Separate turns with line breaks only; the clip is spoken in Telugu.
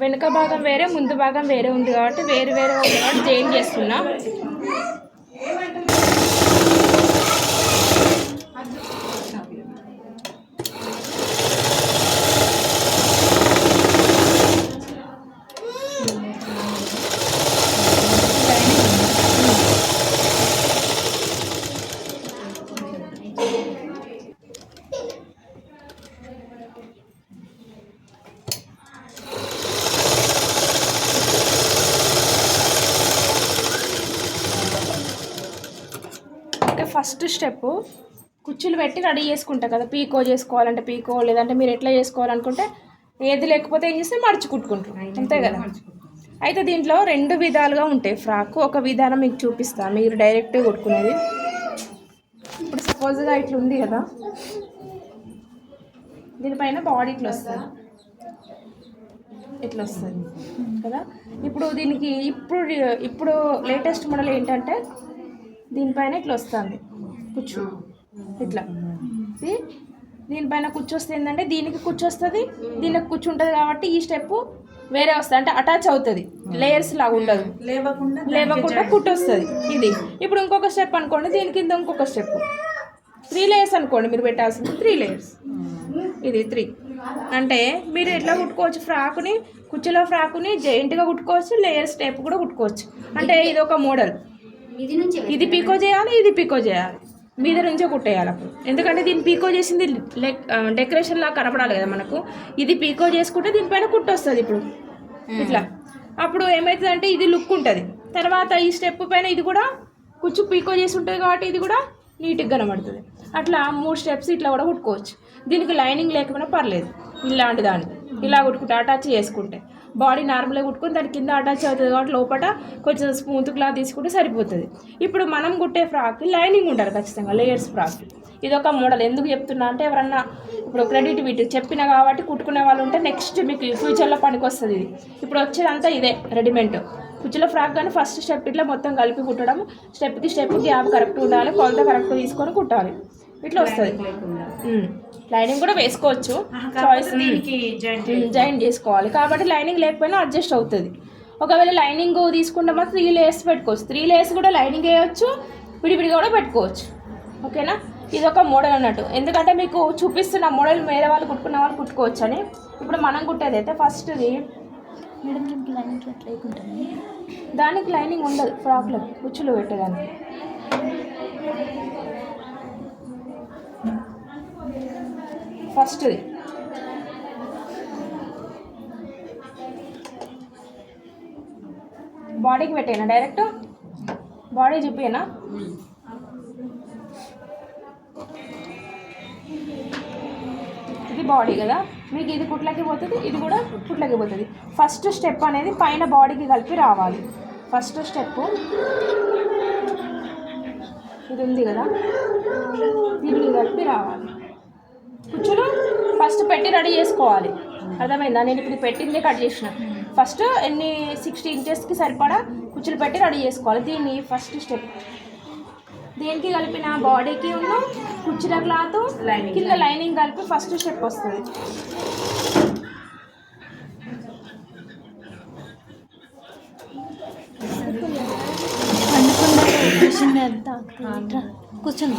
వెనుక భాగం వేరే ముందు భాగం వేరే ఉంది కాబట్టి వేరు వేరే ఉంది కాబట్టి జాయిన్ చేస్తున్నా. ఫస్ట్ స్టెప్ కుచ్చులు పెట్టి రెడీ చేసుకుంటా కదా, పీకో చేసుకోవాలంటే పీకో, లేదంటే మీరు ఎట్లా చేసుకోవాలనుకుంటే ఏది లేకపోతే ఏం చేస్తే మడిచి కుట్టుకుంటాం అంతే కదా. అయితే దీంట్లో 2 విధాలుగా ఉంటాయి ఫ్రాక్. ఒక విధానం మీకు చూపిస్తాను, మీరు డైరెక్ట్గా కుట్టుకునేది. ఇప్పుడు సపోజ్గా ఇట్లా ఉంది కదా, దీనిపైన బాడీ ఇట్లా వస్తుంది, ఇట్లా వస్తుంది కదా. ఇప్పుడు దీనికి ఇప్పుడు లేటెస్ట్ మోడల్ ఏంటంటే దీనిపైన ఇట్లా వస్తుంది కుచ్చు, ఇట్లా దీనిపైన కుచ్చు వస్తుంది. ఏంటంటే దీనికి కుచ్చు వస్తుంది, దీనికి కుచ్చు ఉంటుంది కాబట్టి ఈ స్టెప్ వేరే వస్తుంది, అంటే అటాచ్ అవుతుంది, లేయర్స్ లాగా ఉండదు, లేవకుండా కుట్టు వస్తుంది ఇది. ఇప్పుడు ఇంకొక స్టెప్ అనుకోండి, దీని కింద ఇంకొక స్టెప్ 3 లేయర్స్ అనుకోండి మీరు పెట్టాల్సింది, 3 లేయర్స్, ఇది 3. అంటే మీరు ఎట్లా కుట్టుకోవచ్చు ఫ్రాక్ని, కుచ్చులో ఫ్రాక్ని జాయింట్గా కుట్టుకోవచ్చు, లేయర్స్ టైప్ కూడా కుట్టుకోవచ్చు. అంటే ఇది ఒక మోడల్, ఇది పీకో చేయాలి, ఇది పీకో చేయాలి, మీద నుంచే కుట్టేయాలి అప్పుడు. ఎందుకంటే దీన్ని పీకో చేసింది డెకరేషన్ లాగా కనపడాలి కదా మనకు. ఇది పీకో చేసుకుంటే దీనిపైన కుట్టు వస్తుంది ఇప్పుడు ఇట్లా. అప్పుడు ఏమవుతుంది అంటే ఇది లుక్ ఉంటుంది. తర్వాత ఈ స్టెప్ పైన ఇది కూడా కుచ్చు పీకో చేసి ఉంటుంది కాబట్టి ఇది కూడా నీట్గా కనబడుతుంది. అట్లా 3 స్టెప్స్ ఇట్లా కూడా కుట్టుకోవచ్చు. దీనికి లైనింగ్ లేకపోయినా పర్లేదు, ఇలాంటి దాన్ని ఇలా కుట్టుకుంటే అటాచ్ చేసుకుంటే బాడీ నార్మల్గా కుట్టుకొని దాని కింద అటాచ్ అవుతుంది కాబట్టి లోపల కొంచెం స్మూత్ క్లాత్ తీసుకుంటే సరిపోతుంది. ఇప్పుడు మనం కుట్టే ఫ్రాక్కి లైనింగ్ ఉండాలి ఖచ్చితంగా, లేయర్స్ ఫ్రాక్. ఇది ఒక మోడల్. ఎందుకు చెప్తున్నా అంటే ఎవరన్నా ఇప్పుడు క్రెడిటివిటీ చెప్పినా కాబట్టి కుట్టుకునే వాళ్ళు ఉంటే నెక్స్ట్ మీకు ఫ్యూచర్లో పనికి వస్తుంది. ఇది ఇప్పుడు వచ్చేదంతా ఇదే రెడీమేడ్ కుచ్చుల ఫ్రాక్. కానీ ఫస్ట్ స్టెప్ ఇట్లా మొత్తం కలిపి కుట్టడం, స్టెప్కి స్టెప్ గ్యాప్ కరెక్ట్ ఉండాలి, కొలత కరెక్ట్ తీసుకొని కుట్టాలి, ఇట్లా వస్తుంది. లైనింగ్ కూడా వేసుకోవచ్చు, చాయిస్, జాయిన్ చేసుకోవాలి కాబట్టి లైనింగ్ లేకపోయినా అడ్జస్ట్ అవుతుంది. ఒకవేళ లైనింగ్ తీసుకుంటే మాత్రం 3 లేయర్స్ పెట్టుకోవచ్చు, 3 లేయర్స్ కూడా లైనింగ్ వేయవచ్చు, విడివిడిగా కూడా పెట్టుకోవచ్చు. ఓకేనా, ఇది ఒక మోడల్ అన్నట్టు. ఎందుకంటే మీకు చూపిస్తున్న మోడల్ వేరే వాళ్ళు కుట్టుకున్న వాళ్ళు కుట్టుకోవచ్చు అని. ఇప్పుడు మనం కుట్టేది అయితే ఫస్ట్ది
మేడం, దీనికి లైనింగ్ ఎట్లా ఉంటుంది?
దానికి లైనింగ్ ఉండదు ఫ్రాక్లో కుచ్చులు పెట్టేదానికి. ఫస్ట్ది బాడీకి పెట్టేనా, డైరెక్ట్ బాడీ చూపినా. ఇది బాడీ కదా, మీకు ఇది కుట్లకి పోతుంది, ఇది కూడా కుట్లకి పోతుంది. ఫస్ట్ స్టెప్ అనేది పైన బాడీకి కలిపి రావాలి. ఫస్ట్ స్టెప్ ఇది ఉంది కదా, దీనికి కలిపి రావాలి. కుచ్చులు ఫస్ట్ పెట్టి రెడీ చేసుకోవాలి, అర్థమైందా. నేను ఇప్పుడు పెట్టిందే కట్ చేసిన. ఫస్ట్ 60 ఇంచెస్కి సరిపడా కుచ్చులు పెట్టి రెడీ చేసుకోవాలి. దీన్ని ఫస్ట్ స్టెప్. దేనికి కలిపిన బాడీకి ఉన్న కుచ్చుల క్లాత్ కింద లైనింగ్ కలిపి ఫస్ట్ స్టెప్ వస్తుంది.
కూర్చుంది